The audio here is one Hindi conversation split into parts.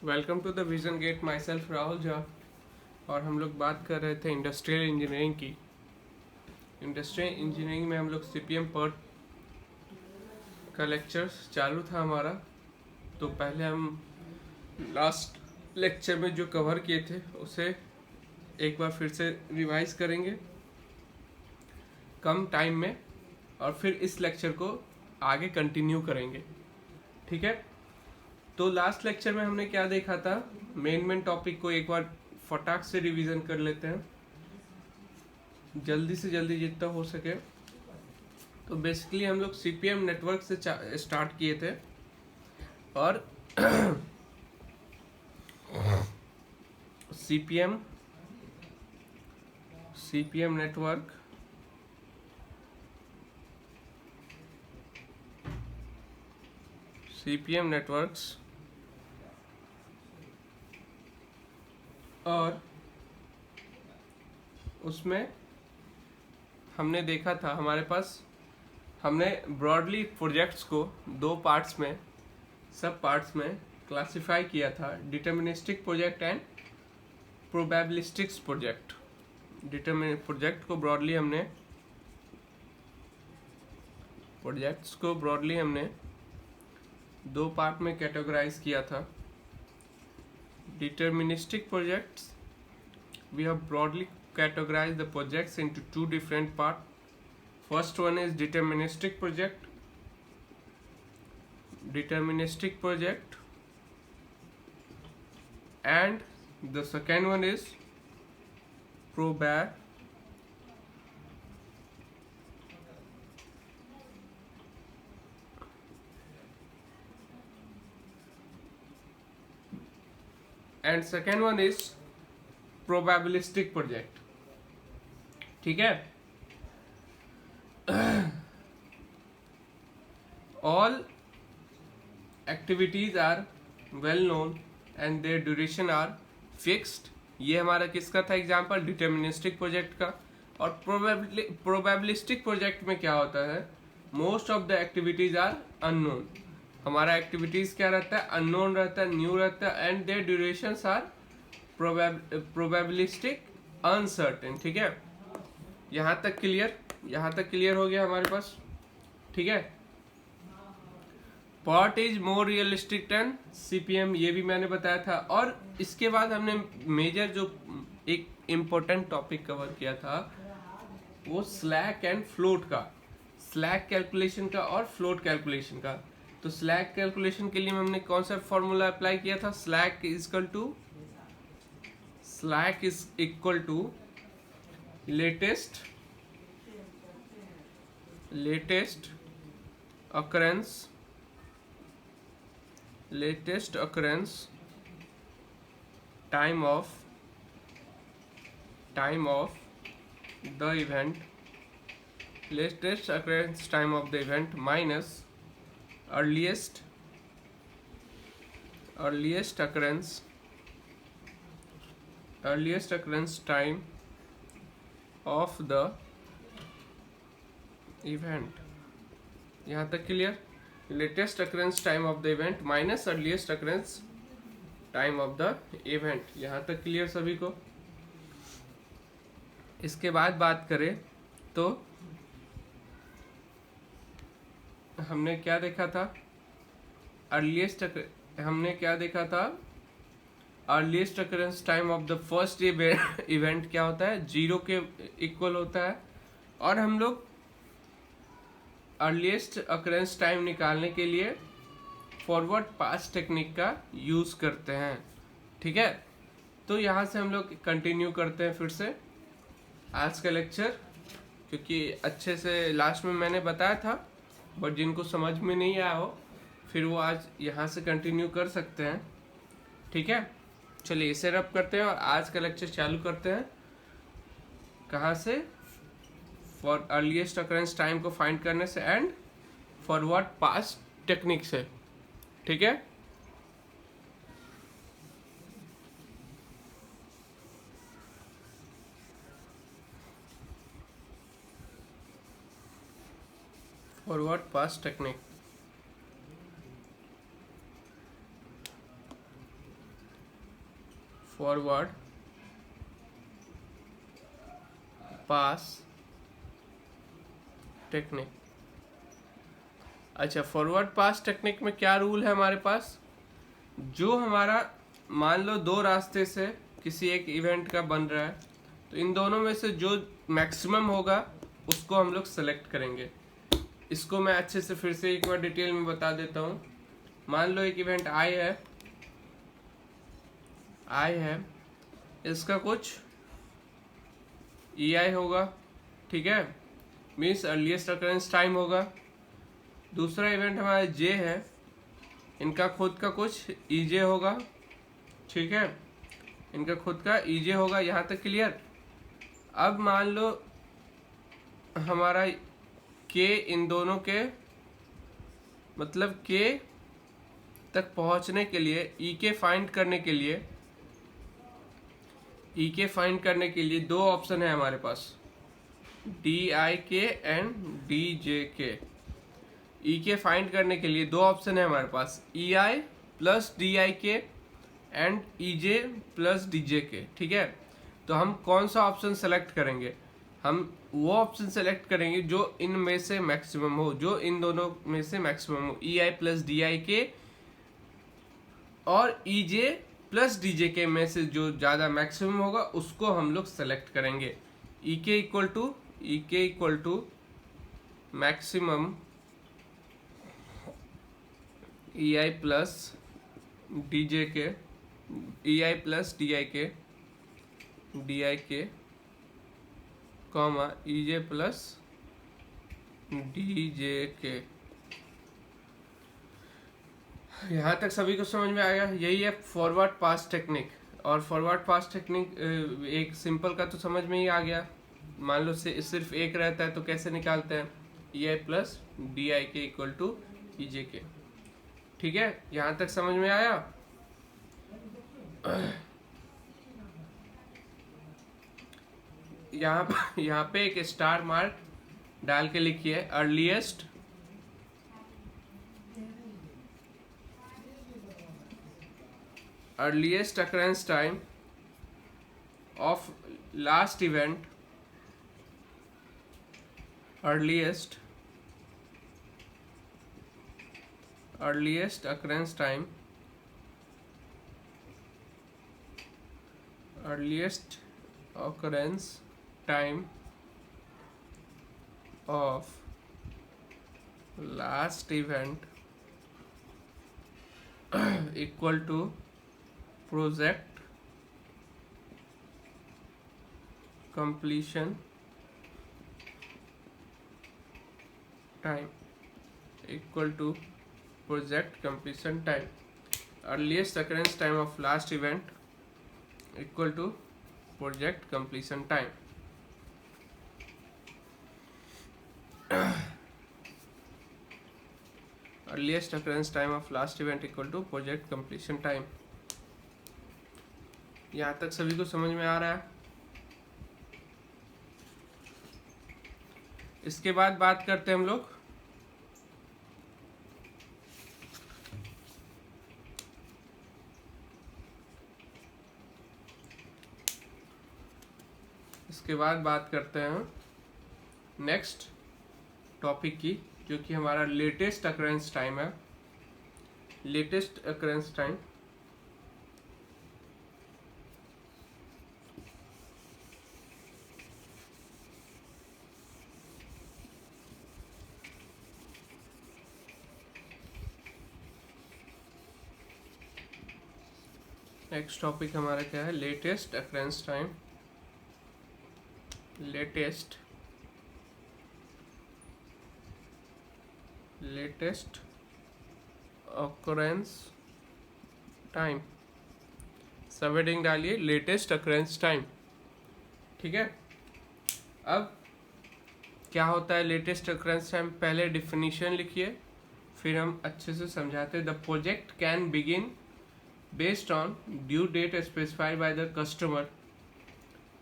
Welcome to the Vision Gate. Myself Rahul Jha. और हम लोग बात कर रहे थे इंडस्ट्रियल इंजीनियरिंग की। इंडस्ट्रियल इंजीनियरिंग में हम लोग सीपीएम पर का लेक्चर चालू था हमारा। तो पहले हम लास्ट लेक्चर में जो कवर किए थे उसे एक बार फिर से रिवाइज करेंगे कम टाइम में, और फिर इस लेक्चर को आगे कंटिन्यू करेंगे। ठीक है। तो लास्ट लेक्चर में हमने क्या देखा था, मेन टॉपिक को एक बार फटाक से रिवीजन कर लेते हैं, जल्दी से जल्दी जितना हो सके। तो बेसिकली हम लोग सीपीएम नेटवर्क से स्टार्ट किए थे, और CPM CPM network CPM networks और उसमें हमने देखा था हमारे पास, हमने ब्रॉडली प्रोजेक्ट्स को दो पार्ट्स में, सब पार्ट्स में क्लासिफाई किया था, deterministic project and probabilistics project. Projects को ब्रॉडली हमने दो पार्ट में कैटेगराइज किया था। Deterministic projects, we have broadly categorized the projects into two different parts. First one is deterministic project, and the second one is probabilistic project। ठीक है। all activities are well known and their duration are fixed। ये हमारा किसका था एग्जाम्पल, डिटर्मिनिस्टिक प्रोजेक्ट का। और प्रोबेबिलिस्टिक प्रोजेक्ट में क्या होता है, most of the activities are unknown. हमारा एक्टिविटीज क्या रहता है, अननोन रहता है, न्यू रहता है, and their durations are probabilistic uncertain. ठीक है। यहाँ तक क्लियर हो गया हमारे पास। ठीक है। What is more realistic than CPM, ये भी मैंने बताया था। और इसके बाद हमने मेजर जो एक इम्पोर्टेंट टॉपिक कवर किया था वो स्लैक एंड फ्लोट का, स्लैक कैलकुलेशन का और फ्लोट कैलकुलेशन का। तो स्लैक कैलकुलेशन के लिए हमने कौन सा फॉर्मूला अप्लाई किया था, slack is equal to latest occurrence time of the event, latest occurrence time of the event minus earliest occurrence time of the event। यहाँ तक clear. Latest occurrence time of the event minus earliest occurrence time of the event. यहाँ तक क्लियर सभी को। इसके बाद बात करें तो हमने क्या देखा था, earliest occurrence time of the first event क्या होता है, 0 के इक्वल होता है। और हम लोग अर्लीस्ट अकरेंस टाइम निकालने के लिए फॉरवर्ड पास टेक्निक का यूज करते हैं। ठीक है। तो यहाँ से हम लोग कंटिन्यू करते हैं फिर से आज का लेक्चर, क्योंकि अच्छे से लास्ट में मैंने बताया था, बट जिनको समझ में नहीं आया हो फिर वो आज यहाँ से कंटिन्यू कर सकते हैं। ठीक है। चलिए इसे रब करते हैं और आज का लेक्चर चालू करते हैं। कहाँ से, फॉर अर्लीस्ट अकरेंस टाइम को फाइंड करने से एंड फॉरवर्ड पास टेक्निक से। ठीक है। फॉरवर्ड पास टेक्निक। फॉरवर्ड पास टेक्निक। अच्छा, फॉरवर्ड पास टेक्निक में क्या रूल है हमारे पास? जो हमारा मान लो दो रास्ते से किसी एक इवेंट का बन रहा है, तो इन दोनों में से जो मैक्सिमम होगा उसको हम लोग सेलेक्ट करेंगे। इसको मैं अच्छे से फिर से एक बार डिटेल में बता देता हूँ। मान लो एक इवेंट आई है, इसका कुछ EI होगा, ठीक है, मीन्स अर्लीस्ट अकरेंस टाइम होगा। दूसरा इवेंट हमारा J है, इनका खुद का कुछ EJ होगा, ठीक है, इनका खुद का EJ होगा। यहाँ तक क्लियर? अब मान लो हमारा K इन दोनों के मतलब K तक पहुंचने के लिए EK फाइंड करने के लिए दो ऑप्शन है हमारे पास, DIK and DJK। EK find करने के लिए दो ऑप्शन है हमारे पास, EI plus DIK and EJ plus DJK, ठीक है। तो हम कौन सा ऑप्शन सेलेक्ट करेंगे? हम वो ऑप्शन सेलेक्ट करेंगे जो इनमें से मैक्सिमम हो, जो इन दोनों में से मैक्सिमम हो। EI प्लस DIK और EJ प्लस DJK में से जो ज़्यादा मैक्सिमम होगा उसको हम लोग सेलेक्ट करेंगे। EK equal to maximum EI plus DJK, EI plus DIK comma EJ plus DJK। यहाँ तक सभी को समझ में आया? यही है फॉरवर्ड पास टेक्निक। और फॉरवर्ड पास टेक्निक एक सिंपल का तो समझ में ही आ गया। मान लो सिर्फ एक रहता है तो कैसे निकालते हैं? EI plus DIK equal to EJK, ठीक है। यहाँ तक समझ में आया? यहाँ पे एक स्टार मार्क डाल के लिखिए earliest occurrence time of last event, earliest occurrence time of last event equal to project completion time equal to project completion time। earliest occurrence time of last event equal to project completion time। earliest occurrence time of last event equal to project completion time। यहाँ तक सभी को समझ में आ रहा है? इसके बाद बात करते हैं हम लोग नेक्स्ट टॉपिक की, जो कि हमारा लेटेस्ट अकरेंस टाइम है। Latest occurrence time next topic हमारा क्या है? Latest occurrence time. Latest occurrence time, सब हेडिंग डालिए लेटेस्ट अकरेंस टाइम, ठीक है। अब क्या होता है लेटेस्ट अकरेंस टाइम? पहले डिफिनीशन लिखिए, फिर हम अच्छे से समझाते हैं। The project can begin based on due date specified by the customer.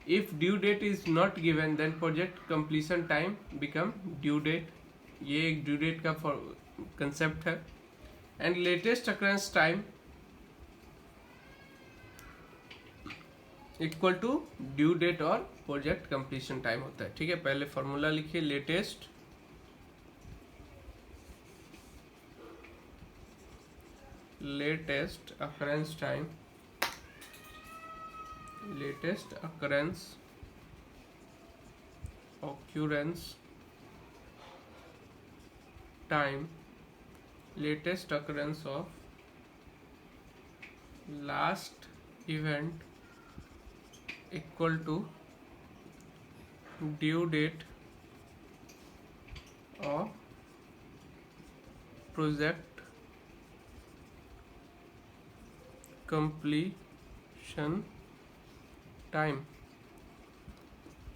If due date is not given, then project completion time become due date। ये एक ड्यू डेट का कंसेप्ट है। And latest occurrence time equal to due date और प्रोजेक्ट कंप्लीशन टाइम होता है। ठीक है, पहले फॉर्मूला लिखिए, लेटेस्ट अकरेंस टाइम, लेटेस्ट occurrence time, latest occurrence of last event equal to due date of project completion time।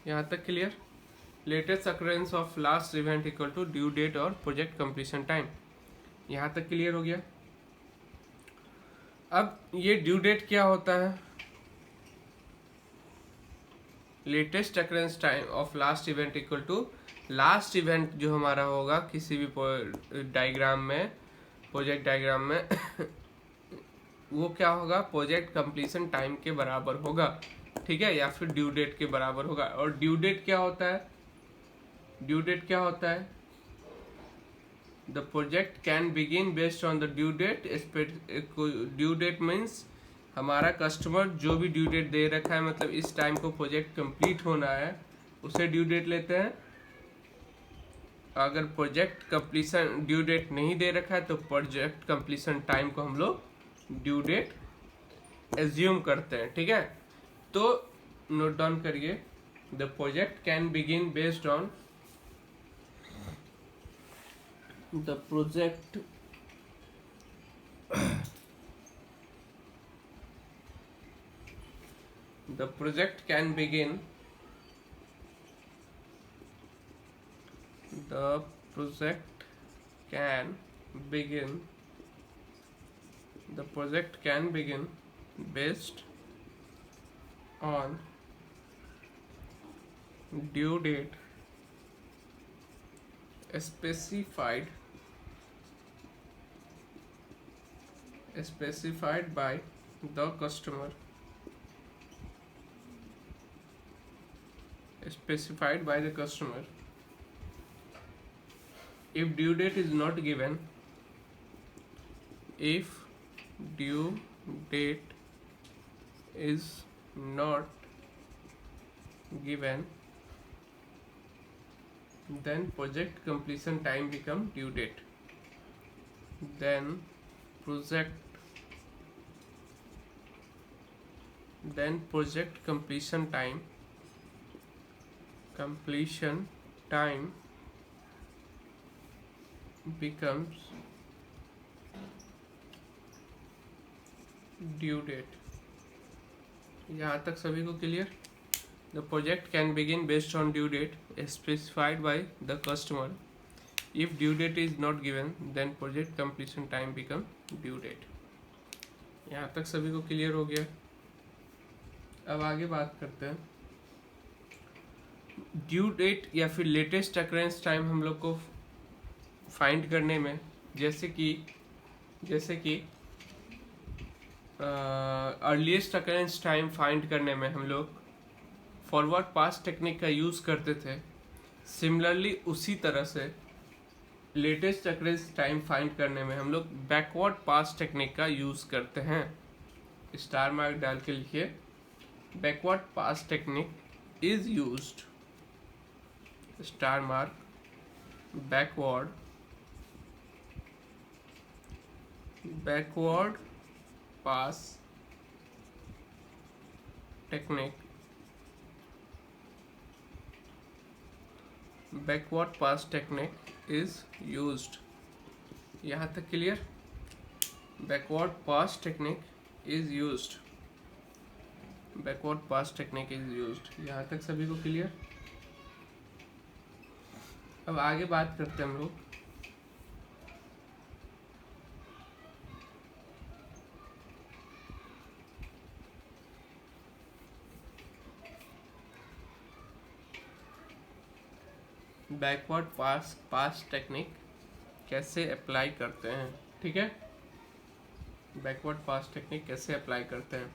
यहाँ तक clear? Latest occurrence of last event equal to due date और प्रोजेक्ट कंप्लीशन टाइम, यहाँ तक क्लियर हो गया। अब ये ड्यू डेट क्या होता है? Latest occurrence time of last event equal to last event जो हमारा होगा किसी भी डायग्राम में, प्रोजेक्ट डायग्राम में वो क्या होगा? प्रोजेक्ट कंप्लीशन टाइम के बराबर होगा। ठीक है, या फिर ड्यू डेट के बराबर होगा। और ड्यू डेट क्या होता है? ड्यू डेट क्या होता है? The project can begin based on the due date. Due date means हमारा कस्टमर जो भी ड्यू डेट दे रखा है, मतलब इस टाइम को प्रोजेक्ट कंप्लीट होना है, उसे ड्यू डेट लेते हैं। अगर प्रोजेक्ट कंप्लीशन ड्यू डेट नहीं दे रखा है तो प्रोजेक्ट कंप्लीशन टाइम को हम लोग ड्यू डेट एज्यूम करते हैं। ठीक है, तो नोट डाउन करिए, the project can begin based on the project the project can begin the project can begin the project can begin based on due date specified by the customer, specified by the customer. If due date is not given, if due date is not given, then project completion time become due date. Then project completion time becomes due date। यहाँ तक सभी को clear? The project can begin based on due date specified by the customer. If due date is not given, then project completion time become due date। यहाँ तक सभी को क्लियर हो गया? अब आगे बात करते हैं ड्यू डेट या फिर लेटेस्ट अकरेंस टाइम हम लोग को फाइंड करने में, जैसे कि अर्लीस्ट अकरेंस टाइम फाइंड करने में हम लोग फॉरवर्ड पास टेक्निक का यूज़ करते थे। सिमिलरली उसी तरह से लेटेस्ट अकरेंस टाइम फाइंड करने में हम लोग बैकवर्ड पास टेक्निक का यूज़ करते हैं। स्टार मार्क डाल के लिखिए, backward pass technique is used, star mark, backward pass technique, backward pass technique is used. यहाँ तक clear? Backward pass technique is used, backward pass technique is used. यहाँ तक सभी को क्लियर? अब आगे बात करते हैं हम लोग बैकवर्ड पास टेक्निक कैसे अप्लाई करते हैं। ठीक है, बैकवर्ड पास टेक्निक कैसे अप्लाई करते हैं।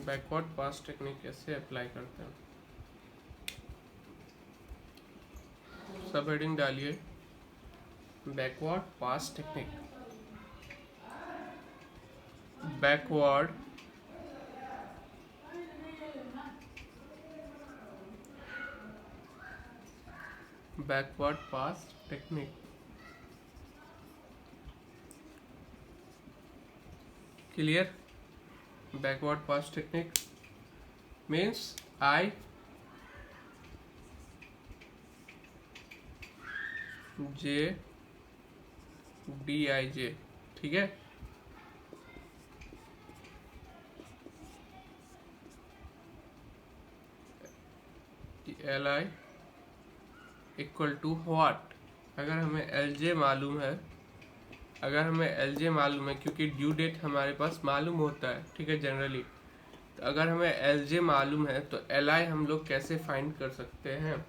बैकवर्ड पास टेक्निक कैसे अप्लाई करते हैं। सब हेडिंग डालिए backward pass technique. Backward pass technique. Clear. Backward pass technique means I J DIJ, ठीक है। LI equal to what. अगर हमें LJ मालूम है, क्योंकि ड्यू डेट हमारे पास मालूम होता है, ठीक है, जनरली। तो अगर हमें LJ मालूम है तो LI हम लोग कैसे फाइंड कर सकते हैं,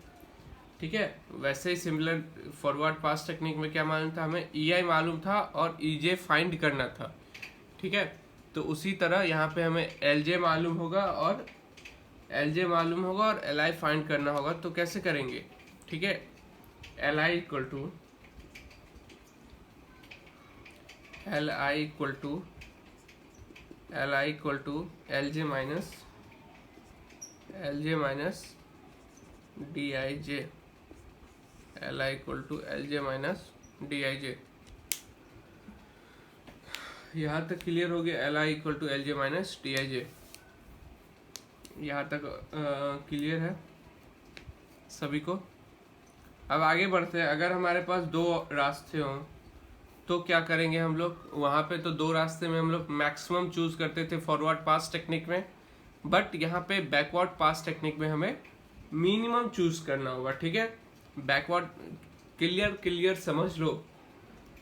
ठीक है। वैसे ही सिमिलर फॉरवर्ड पास टेक्निक में क्या मालूम था, हमें EI मालूम था और EJ फाइंड करना था, ठीक है। तो उसी तरह यहाँ पे हमें LJ मालूम होगा और LI फाइंड करना होगा। तो कैसे करेंगे, ठीक है। LI equal to LJ minus DIJ। LI equal to LJ minus DIJ। यहाँ तक क्लियर हो गया। LI equal to LJ minus DIJ, यहाँ तक क्लियर है सभी को। अब आगे बढ़ते हैं। अगर हमारे पास दो रास्ते हों तो क्या करेंगे हम लोग। वहाँ पे तो दो रास्ते में हम लोग मैक्सिमम चूज करते थे फॉरवर्ड पास टेक्निक में, बट यहाँ पे बैकवर्ड पास टेक्निक में हमें मिनिमम चूज करना होगा, ठीक है। बैकवर्ड क्लियर समझ लो।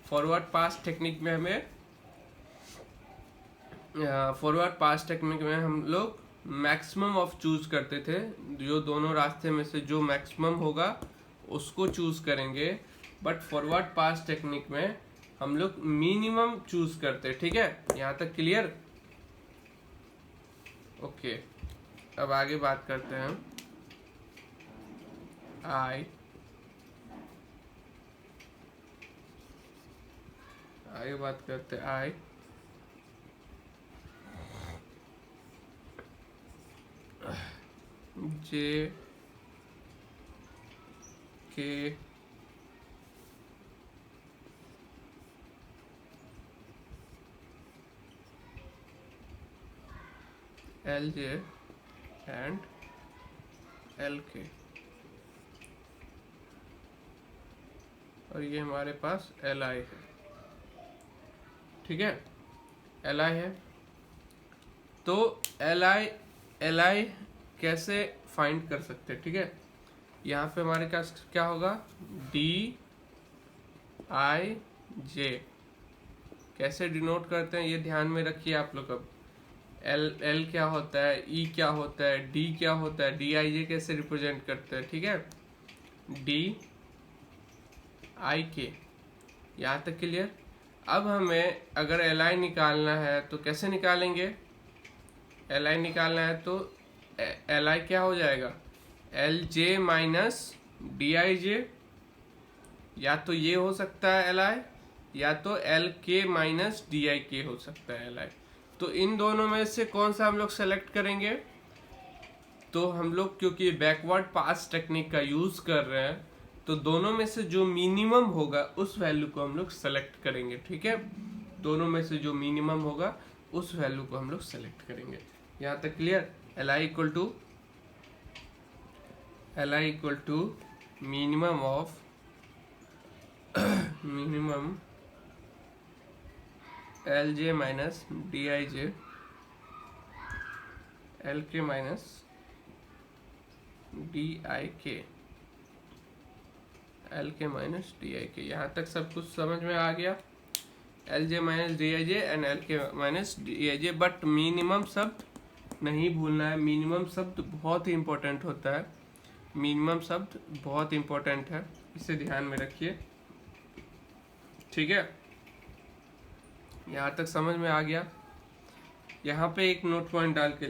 फॉरवर्ड पास टेक्निक में हम लोग मैक्सिमम ऑफ चूज करते थे। जो दोनों रास्ते में से जो मैक्सिमम होगा उसको चूज करेंगे, बट फॉरवर्ड पास टेक्निक में हम लोग मिनिमम चूज करते, ठीक है। यहाँ तक क्लियर। ओके, अब आगे बात करते हैं I J K LJ and LK, और ये हमारे पास LI है, ठीक है। LI है तो LI कैसे फाइंड कर सकते हैं, ठीक है। यहाँ पे हमारे पास क्या होगा, DIJ। कैसे डिनोट करते हैं ये ध्यान में रखिए आप लोग। अब L क्या होता है, E क्या होता है, D क्या होता है, DIJ कैसे रिप्रेजेंट करते हैं, ठीक है। DIK, यहाँ तक क्लियर। अब हमें अगर LI निकालना है तो कैसे निकालेंगे। LI निकालना है तो LI क्या हो जाएगा, LJ माइनस DIJ। या तो ये हो सकता है LI, या तो LK माइनस DIK हो सकता है LI। तो इन दोनों में से कौन सा हम लोग सेलेक्ट करेंगे। तो हम लोग क्योंकि बैकवर्ड पास टेक्निक का यूज कर रहे हैं तो दोनों में से जो मिनिमम होगा उस वैल्यू को हम लोग सेलेक्ट करेंगे, ठीक है। दोनों में से जो मिनिमम होगा उस वैल्यू को हम लोग सेलेक्ट करेंगे। यहाँ तक clear. LI equal to minimum of LJ minus DIJ, LK minus DIK। यहाँ तक सब कुछ समझ में आ गया। LJ minus DIJ and LK minus DIJ, but minimum शब्द नहीं भूलना है। मिनिमम शब्द बहुत ही इंपॉर्टेंट होता है। मिनिमम शब्द बहुत इंपॉर्टेंट है, इसे ध्यान में रखिए, ठीक है। यहाँ तक समझ में आ गया। यहाँ पे एक नोट पॉइंट डाल के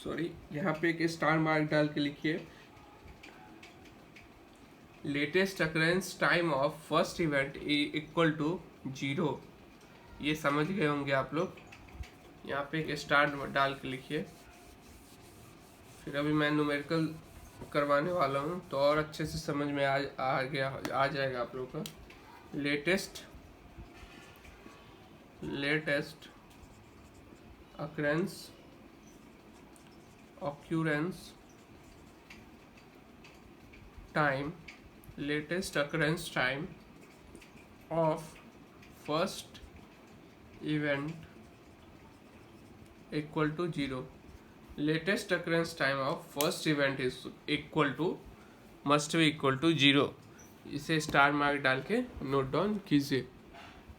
सॉरी, यहाँ पे एक स्टार मार्क डाल के लिखिए latest occurrence time of first event equal to 0। ये समझ गए होंगे आप लोग। यहाँ पे एक स्टार डाल के लिखिए। फिर अभी मैं न्यूमेरिकल करवाने वाला हूँ तो और अच्छे से समझ में आ जाएगा आप लोग का। Latest occurrence time latest occurrence time of first event equal to 0। latest occurrence time of first event is equal to must be equal to 0। इसे स्टार मार्क डाल के नोट डाउन कीजिए।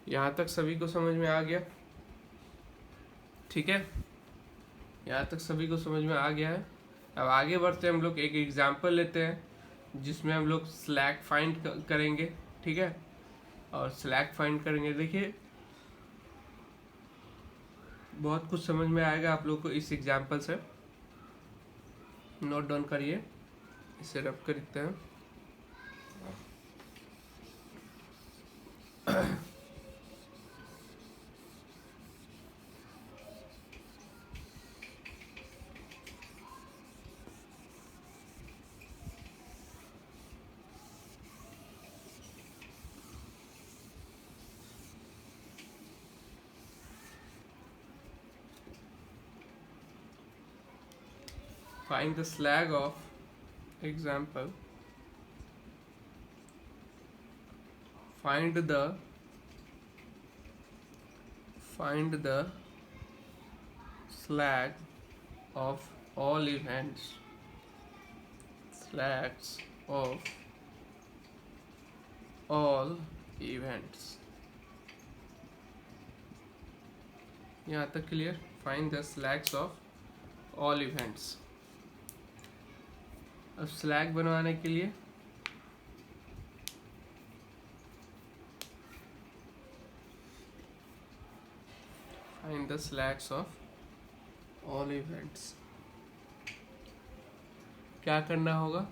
यहाँ तक सभी को समझ में आ गया? ठीक है, यहाँ तक सभी को समझ में आ गया है। अब आगे बढ़ते हम लोग एक एग्जांपल लेते हैं जिसमें हम लोग स्लैक फाइंड करेंगे। ठीक है, और स्लैक फाइंड करेंगे। देखिए बहुत कुछ समझ में आएगा आप लोग को इस एग्जांपल से। नोट डाउन करिए, इसे रब करते हैं। Find the slag of example. Find the slag of all events. Slags of all events. यहाँ तक clear? Find the slags of all events. अब स्लैग बनवाने के लिए find the slags of all events. क्या करना होगा?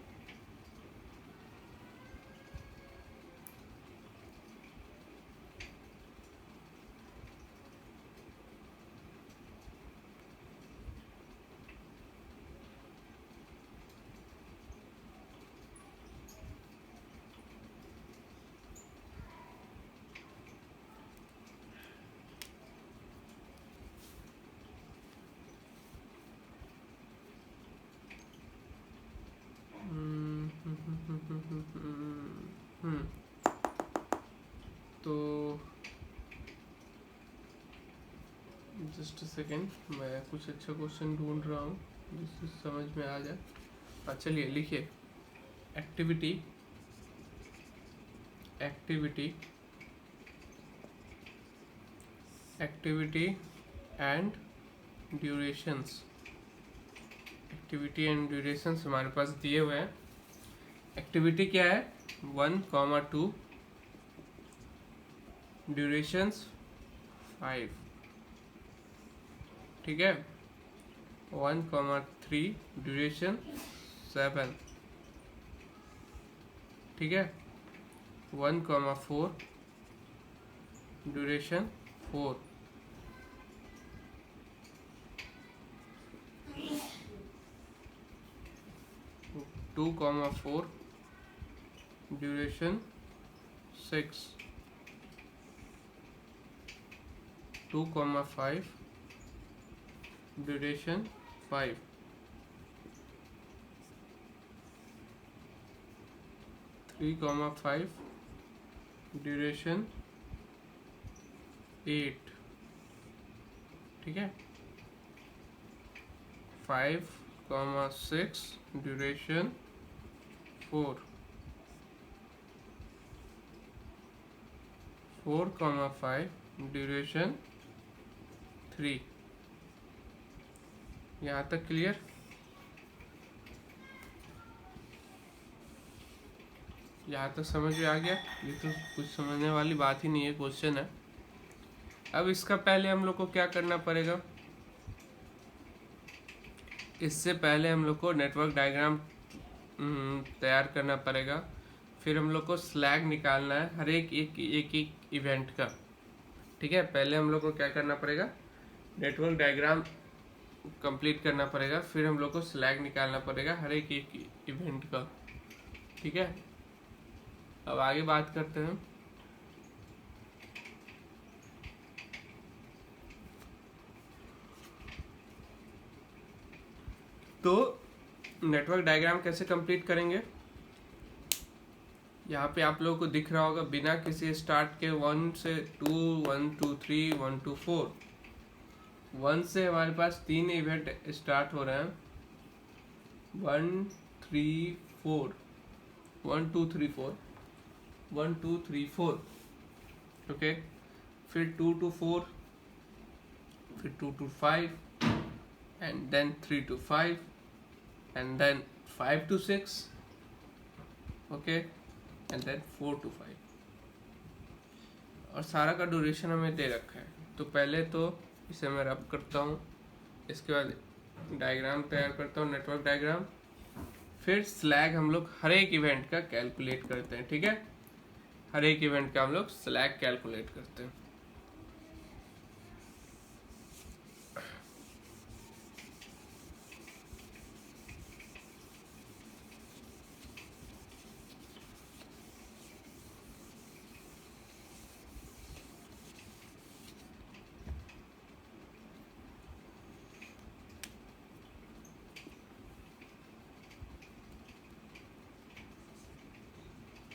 तो जस्ट सेकेंड, मैं कुछ अच्छा क्वेश्चन ढूंढ रहा हूँ जिससे समझ में आ जाए। चलिए लिखिए activity and durations. Activity and durations हमारे पास दिए हुए हैं। एक्टिविटी क्या है? 1,2, ड्यूरेशंस 5। ठीक है, 1,3 ड्यूरेशन 7। ठीक है, 1,4 ड्यूरेशन 4। 2,4 ड्यूरेशन 6। 2,5 ड्यूरेशन 5। 3,5 ड्यूरेशन 8। ठीक है, 5,6 ड्यूरेशन 4। 4,5 ड्यूरेशन 3। यहाँ तक क्लियर? यहाँ तक समझ में आ गया? ये तो कुछ समझने वाली बात ही नहीं है, क्वेश्चन है। अब इसका पहले हम लोग को क्या करना पड़ेगा? इससे पहले हम लोग को नेटवर्क डायग्राम तैयार करना पड़ेगा, फिर हम लोग को स्लैग निकालना है हर एक इवेंट का। ठीक है, पहले हम लोग को क्या करना पड़ेगा, नेटवर्क डायग्राम कंप्लीट करना पड़ेगा, फिर हम लोग को स्लैग निकालना पड़ेगा हर एक इवेंट का। ठीक है, अब आगे बात करते हैं। तो नेटवर्क डायग्राम कैसे कंप्लीट करेंगे, यहाँ पे आप लोगों को दिख रहा होगा बिना किसी स्टार्ट के 1 से 2, 1 2 3, 1 2 4। 1 से हमारे पास 3 इवेंट स्टार्ट हो रहे हैं, 1 3 4, 1 2 3 4, 1 2 3 4। ओके, फिर 2 to 4, फिर 2 to 5, and then 3 to 5, and then 5 to 6, okay, and then 4 to 5। और सारा का ड्यूरेशन हमें दे रखा है। तो पहले तो इसे मैं रब करता हूँ, इसके बाद डायग्राम तैयार करता हूँ, नेटवर्क डायग्राम, फिर स्लैग हम लोग हर एक इवेंट का कैलकुलेट करते हैं। ठीक है, हर एक इवेंट का हम लोग स्लैग कैलकुलेट करते हैं।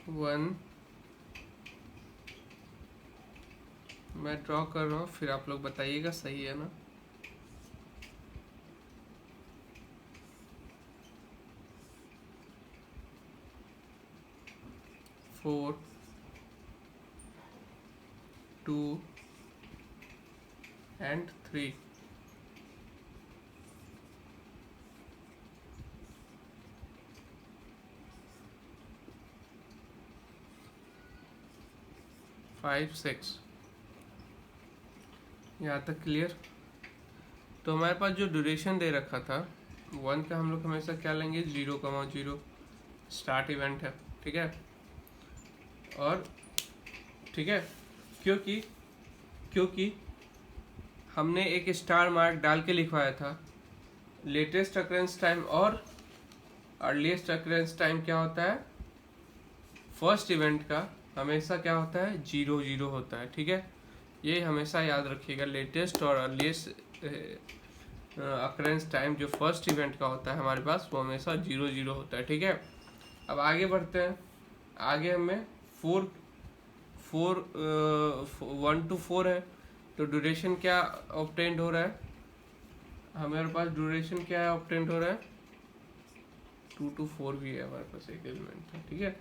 वन मैं ड्रॉ कर रहा हूँ, फिर आप लोग बताइएगा सही है ना। Four, 2 and 3। फाइव, 6, यहाँ तक क्लियर। तो हमारे पास जो ड्यूरेशन दे रखा था 1 का, हम लोग हमेशा क्या लेंगे, 0,0 स्टार्ट इवेंट है। ठीक है, और ठीक है, क्योंकि हमने एक स्टार मार्क डाल के लिखवाया था। लेटेस्ट अकरेंस टाइम और अर्लीस्ट अकरेंस टाइम क्या होता है, फर्स्ट इवेंट का हमेशा क्या होता है, 0 होता है। ठीक है, ये हमेशा याद रखिएगा, लेटेस्ट और अर्लीस्ट अकरेंस टाइम जो फर्स्ट इवेंट का होता है हमारे पास, वो हमेशा 0 होता है। ठीक है, अब आगे बढ़ते हैं। आगे हमें 1 to 4 है, तो ड्यूरेशन क्या ऑब्टेंड हो रहा है, हमारे पास ड्यूरेशन क्या है ऑब्टेंड हो रहा है, 2 to 4 भी है हमारे पास एक एलिमेंट है। ठीक है,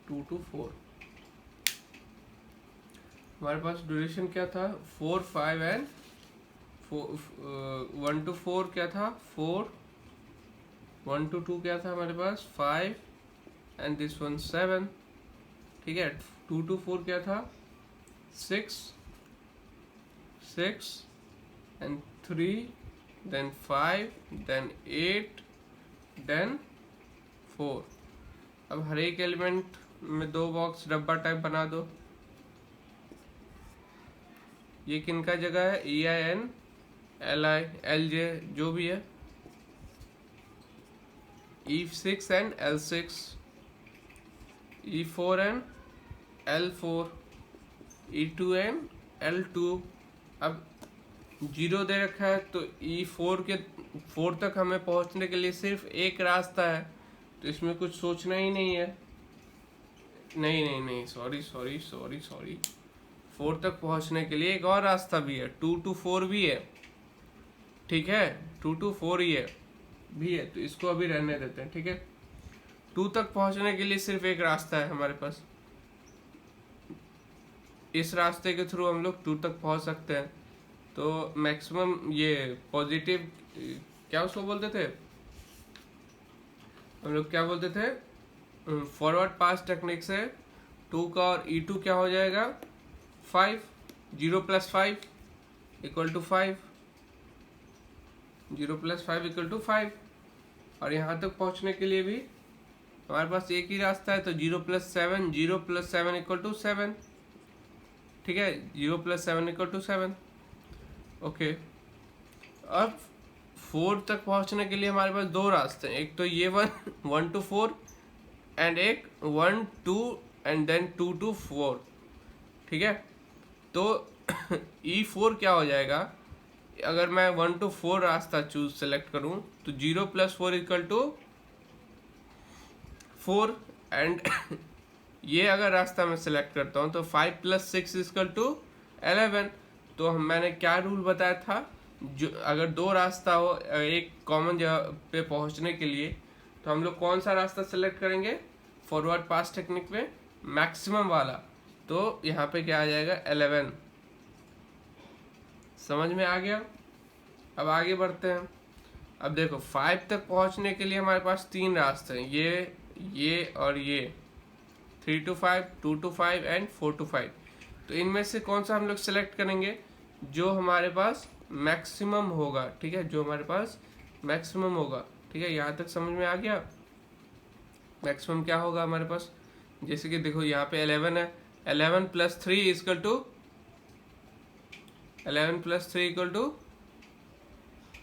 2 to 4 हमारे पास ड्यूरेशन क्या था, 4 5 एंड 1 to 4 क्या था, 4, 1 to 2 क्या था हमारे पास, 5 एंड दिस वन 7। ठीक है, 2 to 4 क्या था, 6 एंड 3, देन 5, देन 8, देन 4। अब हर एक एलिमेंट में 2 बॉक्स डब्बा टाइप बना दो। ये किनका जगह है, EIN, LI, LJ जो भी है, E6 and L6, E4 and L4, E2 and L2। अब 0 दे रखा है, तो E4 के 4 तक हमें पहुंचने के लिए सिर्फ एक रास्ता है, तो इसमें कुछ सोचना ही नहीं है। नहीं, सॉरी, 4 तक पहुंचने के लिए एक और रास्ता भी है, 2 to 4 भी है। ठीक है, 2 to 4 ही है भी है, तो इसको अभी रहने देते हैं। ठीक है, 2 तक पहुंचने के लिए सिर्फ एक रास्ता है हमारे पास, इस रास्ते के थ्रू हम लोग 2 तक पहुंच सकते हैं। तो मैक्सिमम ये पॉजिटिव क्या उसको बोलते थे हम लोग, क्या बोलते थे, फॉरवर्ड पास टेक्निक से 2 का और E2 क्या हो जाएगा, 5, 0 + 5 = 5, 0 + 5 = 5। और यहाँ तक पहुँचने के लिए भी हमारे पास एक ही रास्ता है, तो 0 + 7 = 7। ठीक है, 0 + 7 = 7। ओके, अब 4 तक पहुँचने के लिए हमारे पास दो रास्ते हैं, एक तो ये 1 to 4 एंड एक 1 2 एंड देन 2 to 4। ठीक है, तो E4 क्या हो जाएगा, अगर मैं 1 to 4 रास्ता सेलेक्ट करूं तो 0 + 4 = 4 एंड ये अगर रास्ता मैं सेलेक्ट करता हूं तो 5 + 6 = 11। तो मैंने क्या रूल बताया था, जो अगर दो रास्ता हो एक कॉमन जगह पे पहुंचने के लिए, तो हम लोग कौन सा रास्ता सेलेक्ट करेंगे, फॉरवर्ड पास टेक्निक में मैक्सिमम वाला। तो यहाँ पे क्या आ जाएगा, 11। समझ में आ गया। अब आगे बढ़ते हैं। अब देखो 5 तक पहुंचने के लिए हमारे पास तीन रास्ते हैं, ये और ये, 3 to 5, 2 to 5 एंड 4 to 5। तो इनमें से कौन सा हम लोग सेलेक्ट करेंगे, जो हमारे पास मैक्सिमम होगा। ठीक है, जो हमारे पास मैक्सिमम होगा। ठीक है, यहाँ तक समझ में आ गया। मैक्सिमम क्या होगा हमारे पास, जैसे कि देखो यहाँ पे 11 है, 11 + 3 =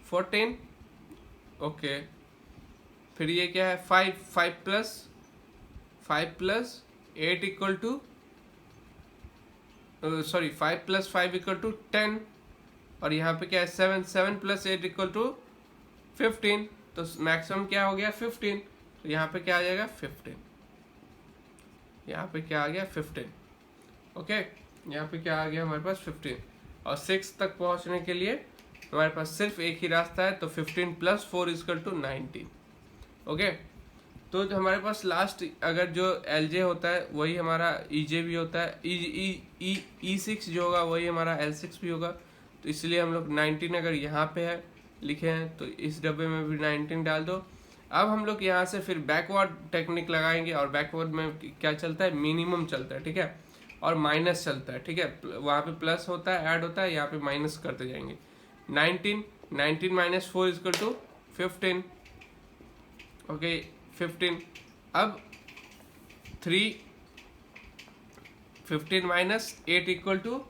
14। ओके, फिर ये क्या है, 5 + 8 = 5 + 5 = 10। और यहाँ पे क्या है, 7 + 8 = 15। तो मैक्सिमम क्या हो गया, 15। तो यहाँ पे क्या आ जाएगा, 15। यहाँ पे क्या आ गया, 15। ओके, यहाँ पे क्या आ गया हमारे पास, 15। और 6 तक पहुँचने के लिए हमारे पास सिर्फ एक ही रास्ता है, तो 15 + 4 = 19। ओके, तो जो हमारे पास लास्ट अगर जो LJ होता है वही हमारा EJ भी होता है, E6 जो होगा वही हमारा L6 भी होगा। तो इसलिए हम लोग 19 अगर यहाँ पे है लिखे हैं तो इस डब्बे में भी 19 डाल दो। अब हम लोग यहाँ से फिर बैकवर्ड टेक्निक लगाएंगे, और बैकवर्ड में क्या चलता है, मिनिमम चलता है। ठीक है, और माइनस चलता है। ठीक है, वहाँ पे प्लस होता है, ऐड होता है, यहाँ पे माइनस करते जाएंगे। 19 - 4 = 15। ओके, 15। अब 3 15 - 8 =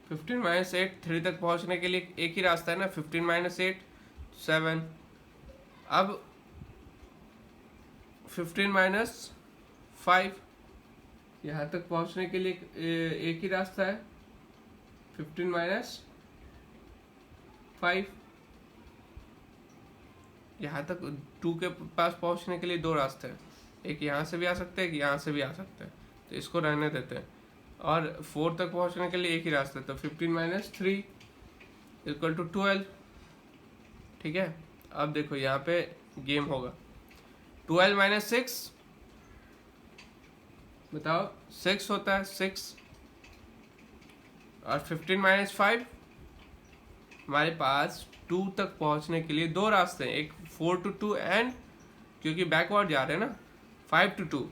15 - 8, 3 तक पहुंचने के लिए एक ही रास्ता है ना, 15 - 8 7। अब 15 - 5, यहाँ तक पहुंचने के लिए एक ही रास्ता है, 15 - 5। यहाँ तक 2 के पास पहुंचने के लिए दो रास्ते हैं, एक यहाँ से भी आ सकते हैं, एक यहाँ से भी आ सकते हैं, तो इसको रहने देते हैं। और 4 तक पहुंचने के लिए एक ही रास्ता है, तो 15 - 3 = 12। ठीक है, अब देखो यहाँ पे गेम होगा, 12 - 6 बताओ, 6 होता है, 6। और 15 - 5, हमारे पास 2 तक पहुंचने के लिए दो रास्ते हैं, एक 4 to 2 एंड, क्योंकि बैकवर्ड जा रहे हैं ना, 5 to 2।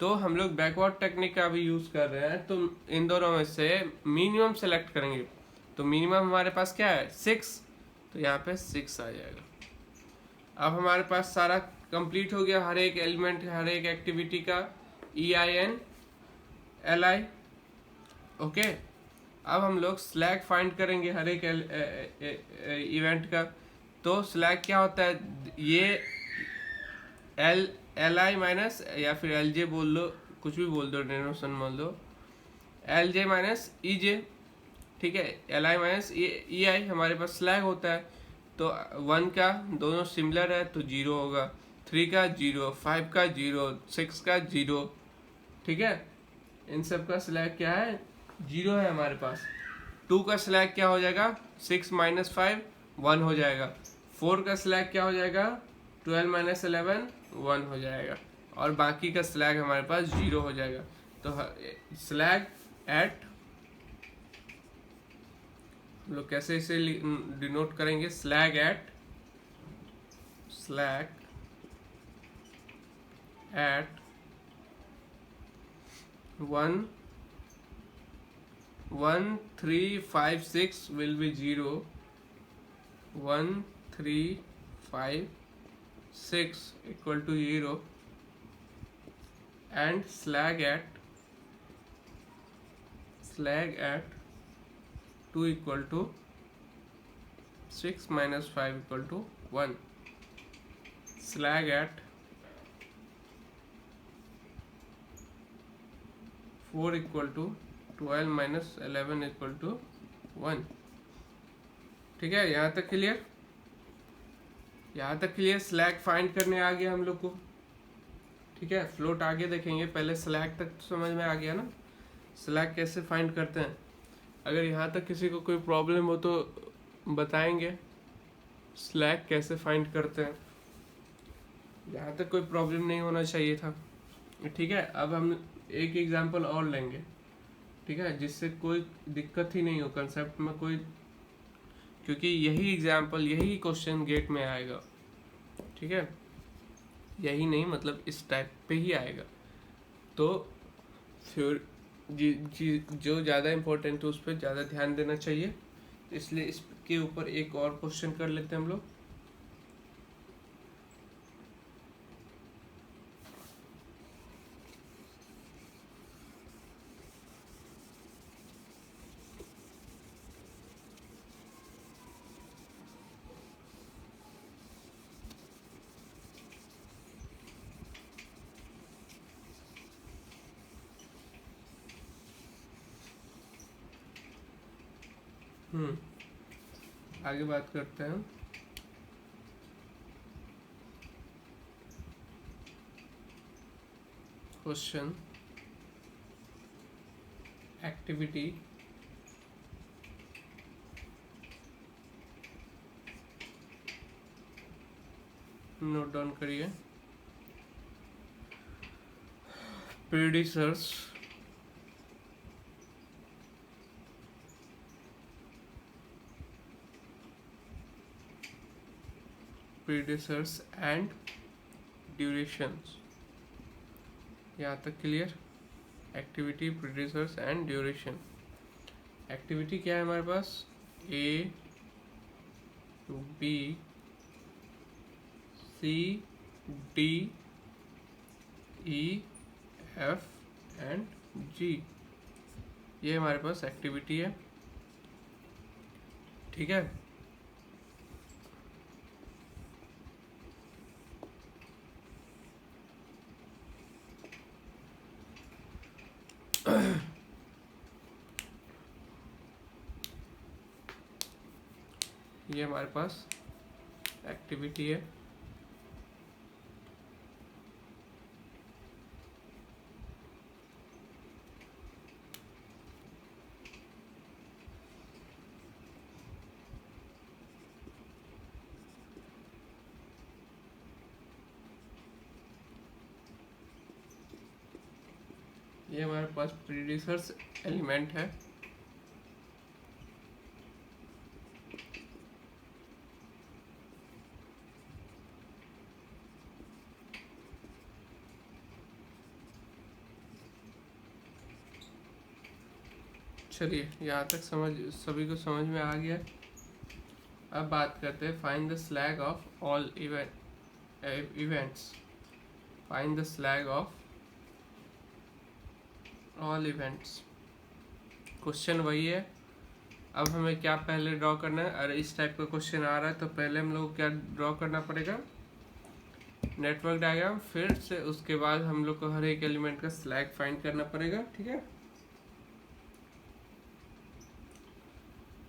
तो हम लोग बैकवर्ड टेक्निक का भी यूज कर रहे हैं, तो इन दोनों में से मिनिमम सेलेक्ट करेंगे। तो मिनिमम हमारे पास क्या है, 6। तो यहाँ पे 6 आ जाएगा। अब हमारे पास सारा कंप्लीट हो गया, हर एक एलिमेंट, हर एक एक्टिविटी का EIN LI। ओके, अब हम लोग स्लैग फाइंड करेंगे हर एक इवेंट का। तो स्लैग क्या होता है, ये LI माइनस, या फिर LJ बोल लो, कुछ भी बोल दो, डेनोशन बोल दो, LJ - EJ। ठीक है, LI - EI हमारे पास स्लैग होता है। तो 1 का दोनों सिमिलर है तो 0 होगा, 3 का 0, 5 का 0, 6 का 0। ठीक है, इन सब का स्लैग क्या है, 0 है हमारे पास। 2 का स्लैग क्या हो जाएगा, 6 - 5 1 हो जाएगा। 4 का स्लैग क्या हो जाएगा, 12 - 11 1 हो जाएगा। और बाकी का स्लैग हमारे पास 0 हो जाएगा। तो स्लैग एट, हम लोग कैसे इसे डिनोट करेंगे, slag at 1 1 3 5 6 will be 0, 1 3 5 6 equal to 0 and slag at 2 equal to 6 minus 5 equal to 1. Slag at 4 equal to 12 minus 11 equal to 1. ठीक है, यहाँ तक क्लियर? यहाँ तक क्लियर? स्लैग फाइंड करने आ गया हम लोग को। ठीक है, फ्लोट आगे देखेंगे, पहले स्लैग तक तो समझ में आ गया ना, स्लैग कैसे फाइंड करते हैं। अगर यहाँ तक किसी को कोई प्रॉब्लम हो तो बताएंगे स्लैग कैसे फाइंड करते हैं। यहाँ तक कोई प्रॉब्लम नहीं होना चाहिए था। ठीक है, अब हम एक एग्जांपल और लेंगे, ठीक है, जिससे कोई दिक्कत ही नहीं हो कंसेप्ट में कोई, क्योंकि यही एग्जांपल, यही क्वेश्चन गेट में आएगा। ठीक है, यही नहीं मतलब इस टाइप पे ही आएगा। तो फिर जो ज़्यादा इम्पोर्टेंट है उस पर ज़्यादा ध्यान देना चाहिए, इसलिए इसके ऊपर एक और क्वेश्चन कर लेते हैं हम लोग। आगे बात करते हैं। क्वेश्चन एक्टिविटी नोट डाउन करिए। Predecessors and durations. यहाँ तक clear? Activity, predecessors and duration. Activity क्या है हमारे पास? A, B, C, D, E, F and G, ये हमारे पास एक्टिविटी है। ठीक है, ये हमारे पास एक्टिविटी है। ये हमारे पास प्रीडिसर्स एलिमेंट है। चलिए, यहाँ तक सभी को समझ में आ गया। अब बात करते हैं find the slag of all events. Find the slag of all events. Question वही है। अब हमें क्या पहले ड्रॉ करना है? अरे इस टाइप का क्वेश्चन आ रहा है तो पहले हम लोग क्या ड्रॉ करना पड़ेगा? Network diagram. फिर से उसके बाद हम लोग को हर एक एलिमेंट का स्लैग फाइंड करना पड़ेगा। ठीक है,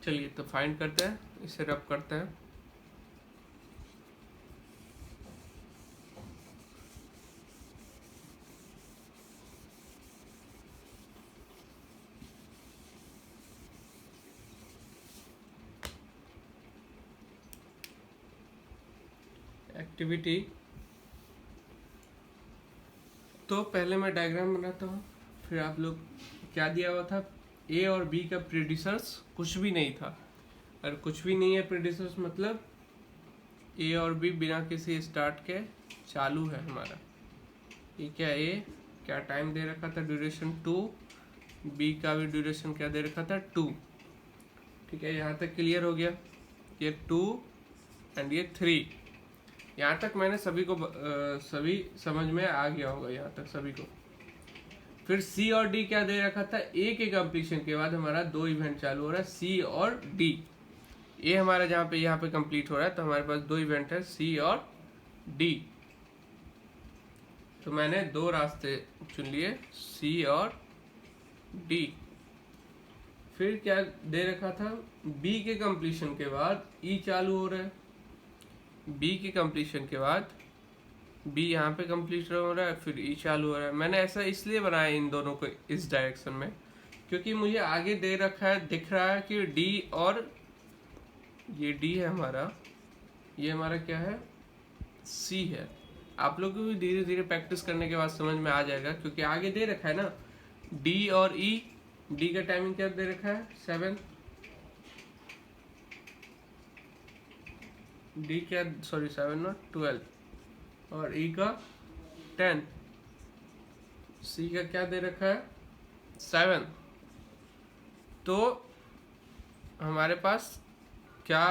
चलिए तो फाइंड करते हैं, इसे रब करते हैं। एक्टिविटी, तो पहले मैं डायग्राम बनाता हूँ, फिर आप लोग क्या दिया हुआ था? ए और बी का प्रेडिसर्स कुछ भी नहीं था। अगर कुछ भी नहीं है प्रेडिसर्स मतलब ए और बी बिना किसी स्टार्ट के चालू है हमारा। ये क्या? ए क्या टाइम दे रखा था? ड्यूरेशन 2। बी का भी ड्यूरेशन क्या दे रखा था? 2। ठीक है, यहाँ तक क्लियर हो गया। ये 2 एंड ये 3। यहाँ तक मैंने सभी को सभी समझ में आ गया होगा यहाँ तक सभी को। फिर सी और डी क्या दे रखा था, ए के कंप्लीशन के बाद हमारा 2 इवेंट चालू हो रहा है, सी और डी। ए हमारा जहाँ पे यहाँ पे कंप्लीट हो रहा है, तो हमारे पास 2 इवेंट है, सी और डी। तो मैंने 2 रास्ते चुन लिए, सी और डी। फिर क्या दे रखा था, बी के कंप्लीशन के बाद ई चालू हो रहा है, बी के कंप्लीशन के बाद बी यहाँ पे कंप्लीट हो रहा है, फिर ई चालू हो रहा है। मैंने ऐसा इसलिए बनाया इन दोनों को इस डायरेक्शन में, क्योंकि मुझे आगे दे रखा है, दिख रहा है कि डी और ये डी है हमारा, ये हमारा क्या है, सी है। आप लोग को भी धीरे धीरे प्रैक्टिस करने के बाद समझ में आ जाएगा, क्योंकि आगे दे रखा है ना डी और ई। डी का टाइमिंग क्या दे रखा है, 7। डी क्या, सॉरी 7 नॉट 12, और ई का 10। सी का क्या दे रखा है, 7। तो हमारे पास क्या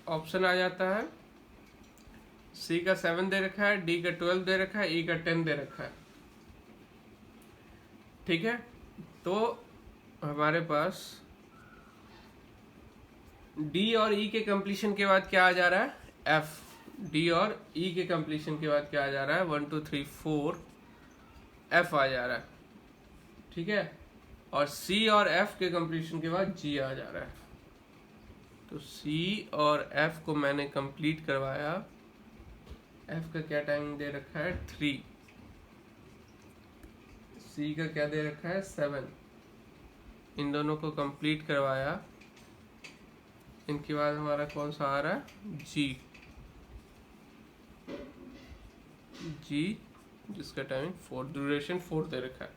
ऑप्शन आ जाता है, सी का 7 दे रखा है, डी का 12 दे रखा है, ई का 10 दे रखा है। ठीक है, तो हमारे पास डी और ई के कंप्लीशन के बाद क्या आ जा रहा है, एफ। डी और ई के कंप्लीशन के बाद क्या आ जा रहा है, 1 2 3 4 एफ आ जा रहा है। ठीक है, और सी और एफ के कंप्लीशन के बाद जी आ जा रहा है। तो सी और एफ को मैंने कंप्लीट करवाया। एफ का क्या टाइमिंग दे रखा है, 3। सी का क्या दे रखा है, 7। इन दोनों को कंप्लीट करवाया। इनके बाद हमारा कौन सा आ रहा है, जी। जी जिसका टाइमिंग 4, ड्यूरेशन 4 दे रखा है।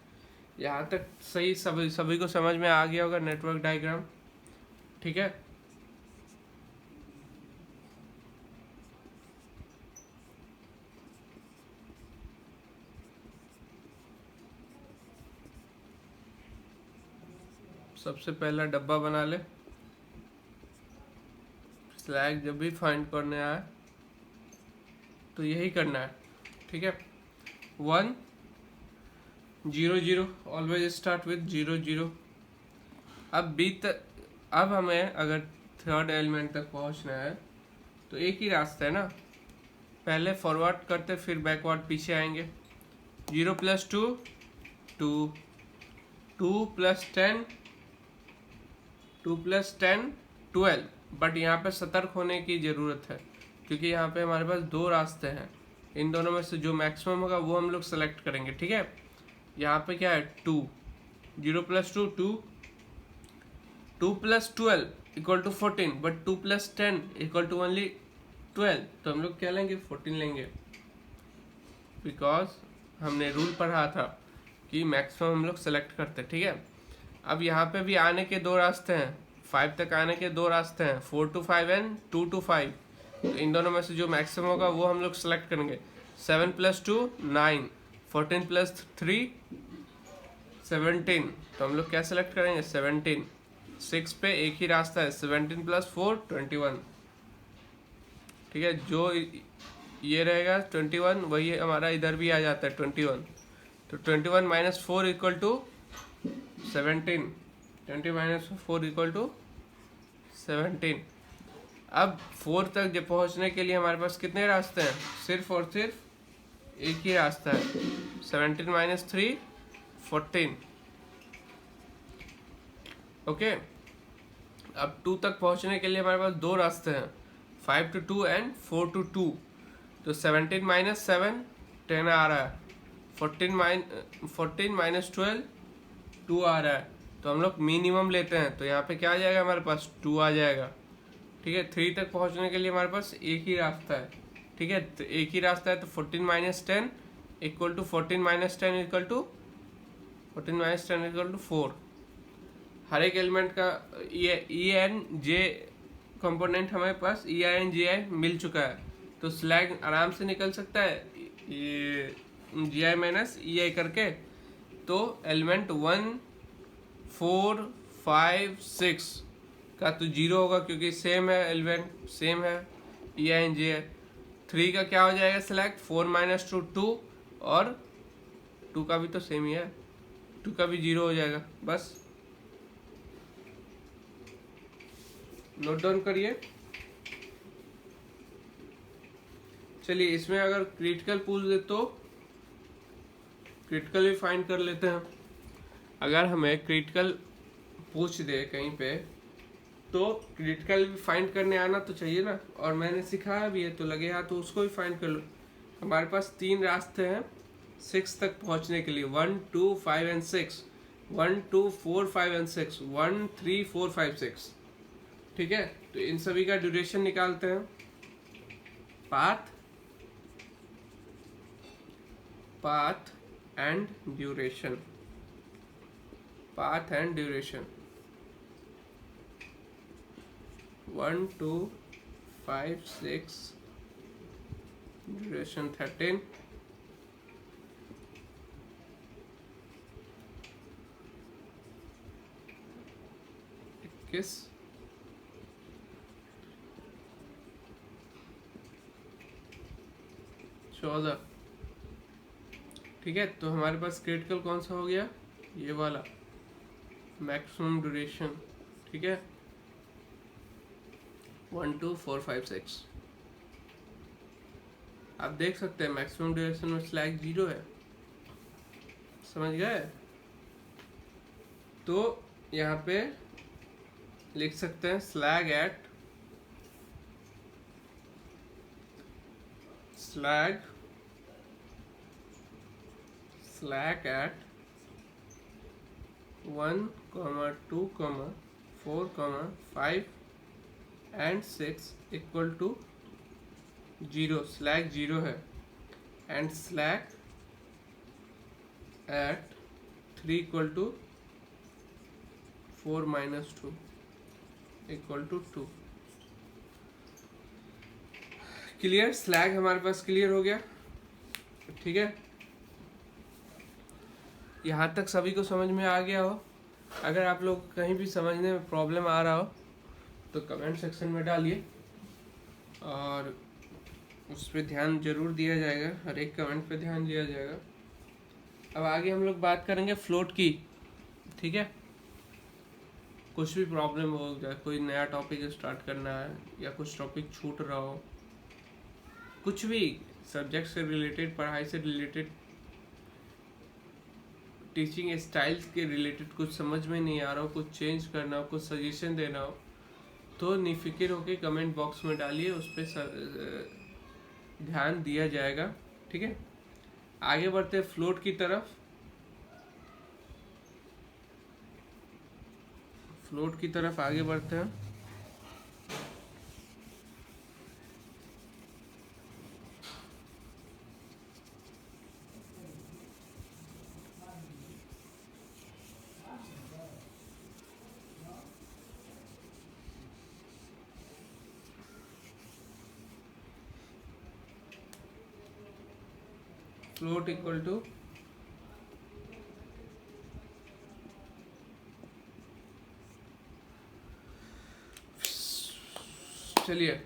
यहाँ तक सही सभी को समझ में आ गया होगा नेटवर्क डायग्राम। ठीक है, सबसे पहला डब्बा बना ले। स्लैग जब भी फाइंड करने आए तो यही करना है। ठीक है, 1 0 0, ऑलवेज स्टार्ट विद 0 0। अब हमें अगर थर्ड एलिमेंट तक पहुंचना है तो एक ही रास्ता है ना, पहले फॉरवर्ड करते फिर बैकवर्ड पीछे आएंगे। 0 + 2 2, 2 + 10 2 + 10 12। बट यहाँ पे सतर्क होने की ज़रूरत है, क्योंकि यहाँ पे हमारे पास 2 रास्ते हैं। इन दोनों में से जो मैक्सिमम होगा वो हम लोग सेलेक्ट करेंगे। ठीक है, यहाँ पे क्या है, 2, 0 + 2 2, 2 + 12 = 14, बट 2 + 10 = ओनली 12। तो हम लोग क्या लेंगे, 14 लेंगे, बिकॉज हमने रूल पढ़ा था कि मैक्सिमम हम लोग सेलेक्ट करते। ठीक है, अब यहाँ पे भी आने के 2 रास्ते हैं, 5 तक आने के 2 रास्ते हैं, 4 to 5 एंड 2 to 5। तो इन दोनों में से जो मैक्सिमम होगा वो हम लोग सेलेक्ट करेंगे। 7 + 2 9, 14 + 3 17। तो हम लोग क्या सेलेक्ट करेंगे, 17। 6 पे एक ही रास्ता है, 17 + 4 21। ठीक है, जो ये रहेगा 21 वही हमारा इधर भी आ जाता है 21। तो 21 - 4 = 17। 20 - 4 = 17। अब 4 तक जब पहुंचने के लिए हमारे पास कितने रास्ते हैं, सिर्फ और सिर्फ एक ही रास्ता है, 17 - 3 14। ओके, अब 2 तक पहुंचने के लिए हमारे पास 2 रास्ते हैं, 5 to 2 एंड 4 to 2। तो 17 - 7 10 आ रहा है, 14 - 12 2 आ रहा है। तो हम लोग मिनिमम लेते हैं, तो यहाँ पे क्या आ जाएगा, हमारे पास 2 आ जाएगा। ठीक है, 3 तक पहुँचने के लिए हमारे पास एक ही रास्ता है। ठीक है, तो एक ही रास्ता है, तो 14 - 10 = 14 - 10 = 14 - 10 = 4। हर एक एलिमेंट का ई एन जे कंपोनेंट हमारे पास EI मिल चुका है, तो स्लैग आराम से निकल सकता है ये GI - EI करके। तो एलिमेंट 1 4 5 6 का तो 0 होगा, क्योंकि सेम है, एलिमेंट सेम है। ये एन जे है। 3 का क्या हो जाएगा सिलेक्ट, 4 माइनस 2 2, और 2 का भी तो सेम ही है, 2 का भी 0 हो जाएगा। बस नोट डाउन करिए। चलिए इसमें अगर क्रिटिकल पूछ दे तो क्रिटिकल भी फाइंड कर लेते हैं। अगर हमें क्रिटिकल पूछ दे कहीं पे तो क्रिटिकल भी फाइंड करने आना तो चाहिए ना, और मैंने सिखाया भी है तो लगे हाथ तो उसको भी फाइंड कर लो। हमारे पास 3 रास्ते हैं 6 तक पहुंचने के लिए, 1 2 5 एंड 6, 1 2 4 5 एंड 6, 1 3 4 5 6। ठीक है, तो इन सभी का ड्यूरेशन निकालते हैं। Path and duration, path and duration 1 2 5 6, duration 13, किस 14। ठीक है, तो हमारे पास क्रिटिकल कौन सा हो गया, ये वाला मैक्सिमम ड्यूरेशन। ठीक है, 1 2 4 5 6। आप देख सकते हैं मैक्सिमम ड्यूरेशन में स्लैग 0 है, समझ गए। तो यहाँ पे लिख सकते हैं slack at 1 2 4 5 and 6 equal to 0, slack 0 है, and slack at 3 equal to 4 minus 2 equal to 2। Clear, slack हमारे पास क्लियर हो गया। ठीक है, यहाँ तक सभी को समझ में आ गया हो। अगर आप लोग कहीं भी समझने में प्रॉब्लम आ रहा हो तो कमेंट सेक्शन में डालिए, और उस पर ध्यान जरूर दिया जाएगा, हर एक कमेंट पे ध्यान दिया जाएगा। अब आगे हम लोग बात करेंगे फ्लोट की। ठीक है, कुछ भी प्रॉब्लम हो जाए, कोई नया टॉपिक स्टार्ट करना है या कुछ टॉपिक छूट रहा हो, कुछ भी सब्जेक्ट से रिलेटेड, पढ़ाई से रिलेटेड, टीचिंग स्टाइल्स के रिलेटेड कुछ समझ में नहीं आ रहा हो, कुछ चेंज करना हो, कुछ सजेशन देना हो, तो निफिक्र होके कमेंट बॉक्स में डालिए, उस पर ध्यान दिया जाएगा। ठीक है, आगे बढ़ते हैं फ्लोट की तरफ। फ्लोट की तरफ आगे बढ़ते हैं। फ्लोट इक्वल टू चलिए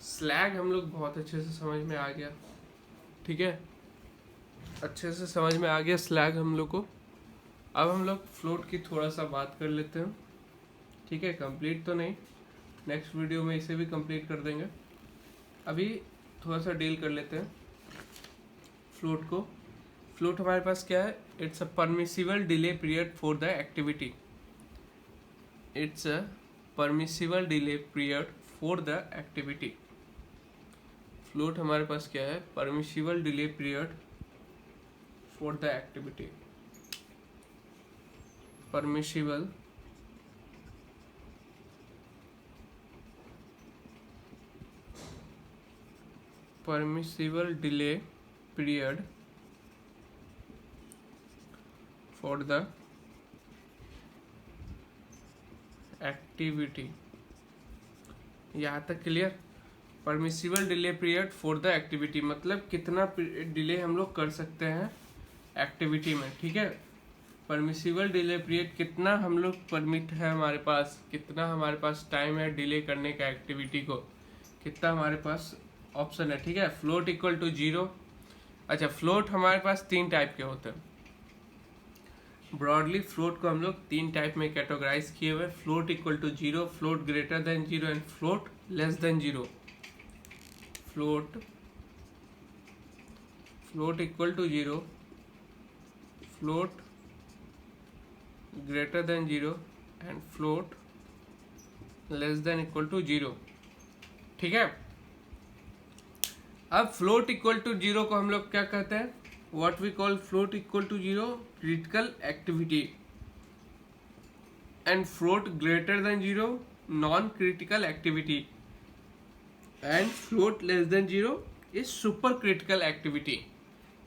स्लैग हम लोग बहुत अच्छे से समझ में आ गया। ठीक है, अच्छे से समझ में आ गया स्लैग हम लोग को। अब हम लोग फ्लोट की थोड़ा सा बात कर लेते हैं। ठीक है, कंप्लीट तो नहीं, नेक्स्ट वीडियो में इसे भी कंप्लीट कर देंगे। अभी थोड़ा सा डील कर लेते हैं फ्लोट को। फ्लोट हमारे पास क्या है, it's a permissible delay period for the activity. It's a permissible delay period for the activity. Float हमारे पास क्या है, permissible delay period for the activity. Permissible delay period for the activity. यहाँ तक clear. Permissible delay period for the activity मतलब कितना डिले हम लोग कर सकते हैं एक्टिविटी में। ठीक है, परमिसिबल डिले पीरियड कितना हम लोग परमिट है हमारे पास, कितना हमारे पास टाइम है डिले करने का एक्टिविटी को, कितना हमारे पास ऑप्शन है, ठीक है। Float equal to 0। अच्छा, फ्लोट हमारे पास 3 टाइप के होते हैं। ब्रॉडली फ्लोट को हम लोग 3 टाइप में कैटेगराइज किए हुए, float equal to 0, float greater than 0 and float less than 0। Float equal to 0, float greater than 0 and float less than equal to 0, ठीक है। अब फ्लोट इक्वल टू 0 को हम लोग क्या कहते हैं, what we call float equal to 0 critical activity, and float greater than 0 non critical activity, and float less than 0 is super critical activity,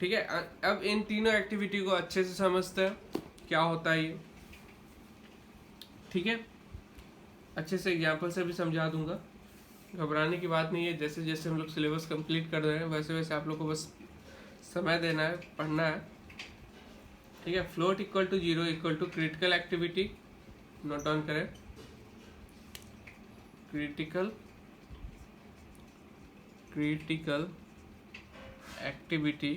ठीक है। अब इन तीनों एक्टिविटी को अच्छे से समझते हैं क्या होता है ये, ठीक है। अच्छे से एग्जाम्पल से भी समझा दूंगा, घबराने की बात नहीं है। जैसे जैसे हम लोग सिलेबस कंप्लीट कर रहे हैं वैसे वैसे आप लोग को बस समय देना है, पढ़ना है, ठीक है। Float equal to 0 equal to critical activity, note down करें, critical activity,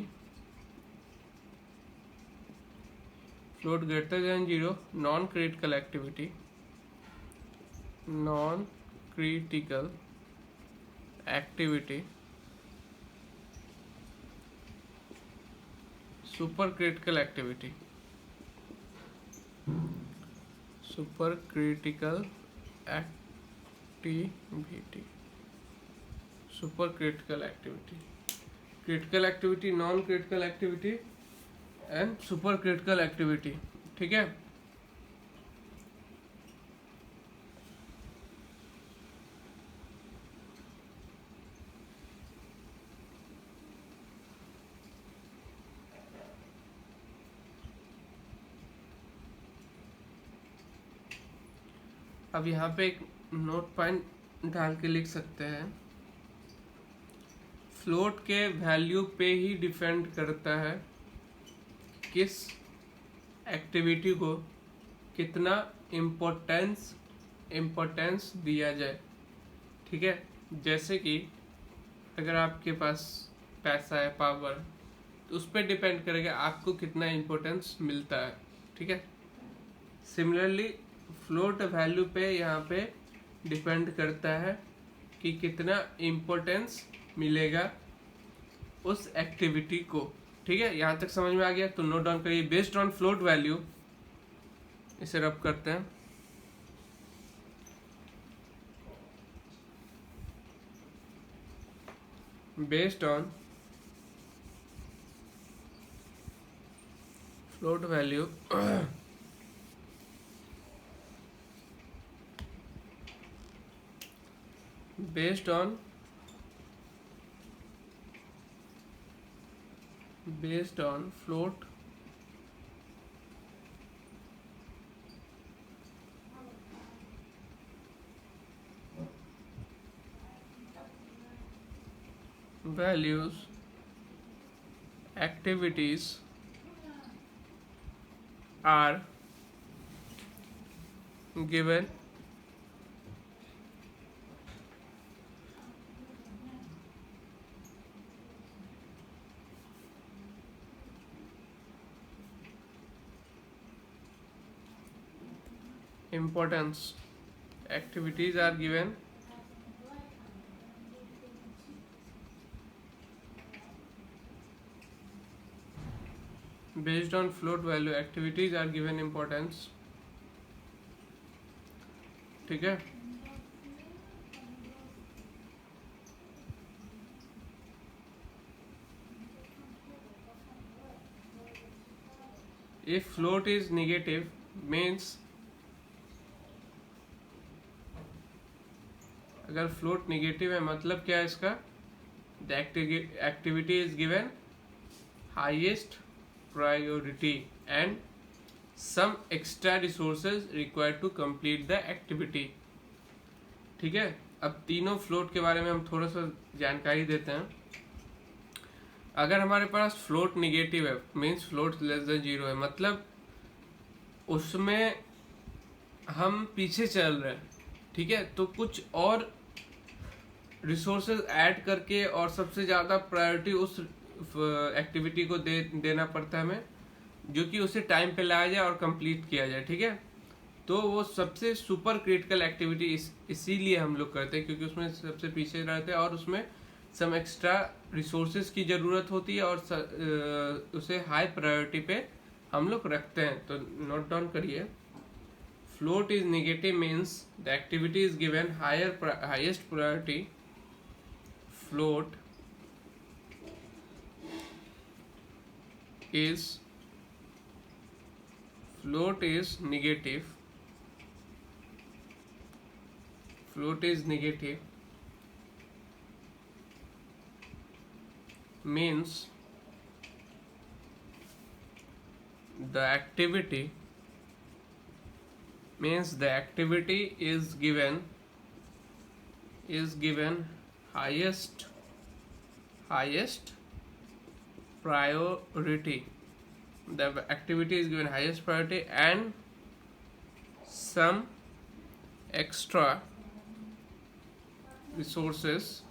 float greater than 0 non critical activity, non critical activity, super critical activity, super critical activity, super critical activity, critical activity, non critical activity and super critical activity, ठीक है। अब यहाँ पे एक नोट पॉइंट डाल के लिख सकते हैं, फ्लोट के वैल्यू पे ही डिपेंड करता है किस एक्टिविटी को कितना इम्पोर्टेंस दिया जाए, ठीक है। जैसे कि अगर आपके पास पैसा है, पावर, तो उस पर डिपेंड करेगा आपको कितना इम्पोर्टेंस मिलता है, ठीक है। सिमिलरली फ्लोट वैल्यू पे यहाँ पे डिपेंड करता है कि कितना इम्पोर्टेंस मिलेगा उस एक्टिविटी को, ठीक है। यहाँ तक समझ में आ गया तो नोट डाउन करिए, बेस्ड ऑन फ्लोट वैल्यू, इसे रब करते हैं, based on float value based on float values activities are given importance, activities are given based on float value, activities are given importance, ठीक है। If float is negative means, अगर फ्लोट नेगेटिव है मतलब क्या है इसका, the activity is given highest priority and some extra resources required to complete the activity, ठीक है। अब तीनों फ्लोट के बारे में हम थोड़ा सा जानकारी देते हैं। अगर हमारे पास फ्लोट नेगेटिव है मीन्स फ्लोट लेस देन 0 है, मतलब उसमें हम पीछे चल रहे हैं, ठीक है। तो कुछ और रिसोर्सेज ऐड करके और सबसे ज़्यादा प्रायोरिटी उस एक्टिविटी को देना पड़ता है हमें, जो कि उसे टाइम पे लाया जाए और कंप्लीट किया जाए, ठीक है। तो वो सबसे सुपर क्रिटिकल एक्टिविटी इसीलिए हम लोग करते हैं क्योंकि उसमें सबसे पीछे रहते हैं और उसमें सम एक्स्ट्रा रिसोर्सेज की ज़रूरत होती है और उसे हाई प्रायोरिटी पे हम लोग रखते हैं। तो नोट डाउन करिए, float is negative means the activity is given highest priority. Float is negative. Float is negative means the activity is given highest priority. The activity is given highest priority and some extra resources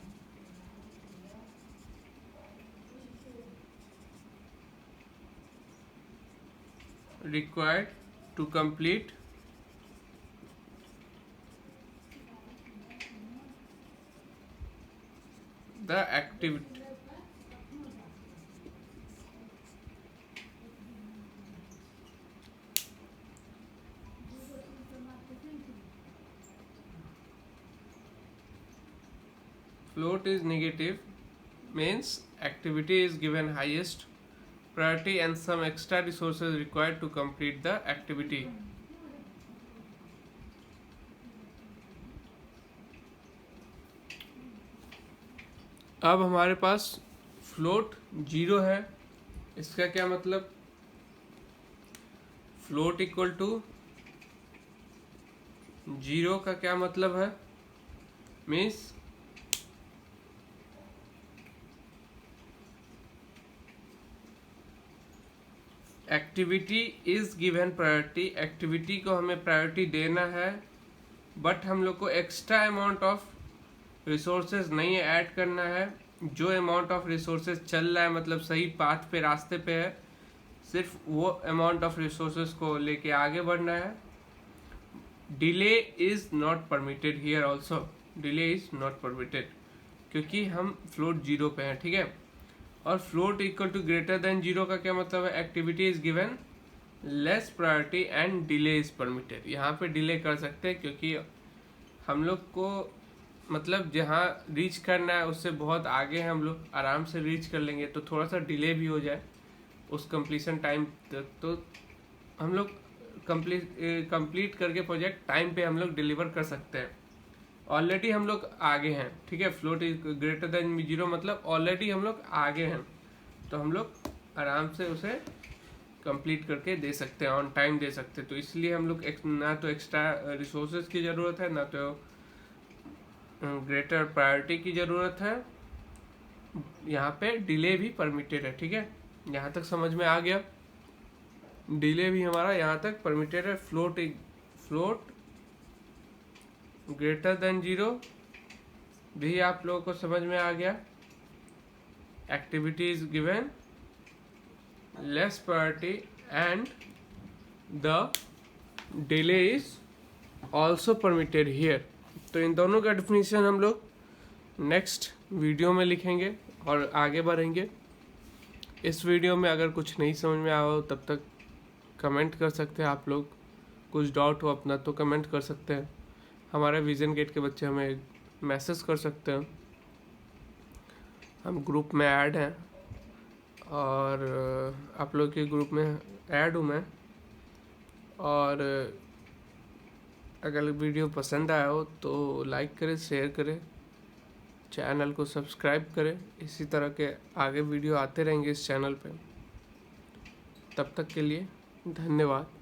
required to complete the activity. Float is negative means activity is given highest priority and some extra resources required to complete the activity. अब हमारे पास फ्लोट 0 है, इसका क्या मतलब, फ्लोट इक्वल टू 0 का क्या मतलब है, means activity is given priority, activity को हमें प्रायोरिटी देना है बट हम लोग को एक्स्ट्रा अमाउंट ऑफ रिसोर्सेज नहीं ऐड करना है। जो अमाउंट ऑफ रिसोर्सेज चल रहा है मतलब सही पाथ पे, रास्ते पे है, सिर्फ वो अमाउंट ऑफ रिसोर्सेज को लेके आगे बढ़ना है। Delay is not permitted here also, delay is not permitted क्योंकि हम फ्लोट 0 पे हैं, ठीक है। और float equal to greater than 0 का क्या मतलब है, activity is given less priority and delay is permitted. यहाँ पे डिले कर सकते हैं क्योंकि हम लोग को मतलब जहाँ रीच करना है उससे बहुत आगे हम लोग आराम से रीच कर लेंगे, तो थोड़ा सा डिले भी हो जाए उस कंप्लीशन टाइम तक तो हम लोग कंप्लीट करके प्रोजेक्ट टाइम पे हम लोग डिलीवर कर सकते हैं। ऑलरेडी हम लोग आगे हैं, ठीक है। फ्लोट इज ग्रेटर देन 0 मतलब ऑलरेडी हम लोग आगे हैं, तो हम लोग आराम से उसे कंप्लीट करके दे सकते हैं, ऑन टाइम दे सकते हैं। तो इसलिए हम लोग ना तो एक्स्ट्रा रिसोर्सेज की ज़रूरत है, ना तो ग्रेटर प्रायोरिटी की ज़रूरत है। यहाँ पे डिले भी परमिटेड है, ठीक है। यहाँ तक समझ में आ गया, डिले भी हमारा यहाँ तक परमिटेड है। फ्लोट ग्रेटर देन 0 भी आप लोगों को समझ में आ गया। Activity is given less priority and the delay is also permitted here. तो इन दोनों का डेफिनेशन हम लोग नेक्स्ट वीडियो में लिखेंगे और आगे बढ़ेंगे। इस वीडियो में अगर कुछ नहीं समझ में आया हो तब तक कमेंट कर सकते हैं आप लोग, कुछ डाउट हो अपना तो कमेंट कर सकते हैं। हमारे विजन गेट के बच्चे हमें मैसेज कर सकते हैं, हम ग्रुप में ऐड हैं और आप लोग के ग्रुप में ऐड हूँ मैं। और अगर वीडियो पसंद आया हो तो लाइक करें, शेयर करें, चैनल को सब्सक्राइब करें। इसी तरह के आगे वीडियो आते रहेंगे इस चैनल पे। तब तक के लिए धन्यवाद।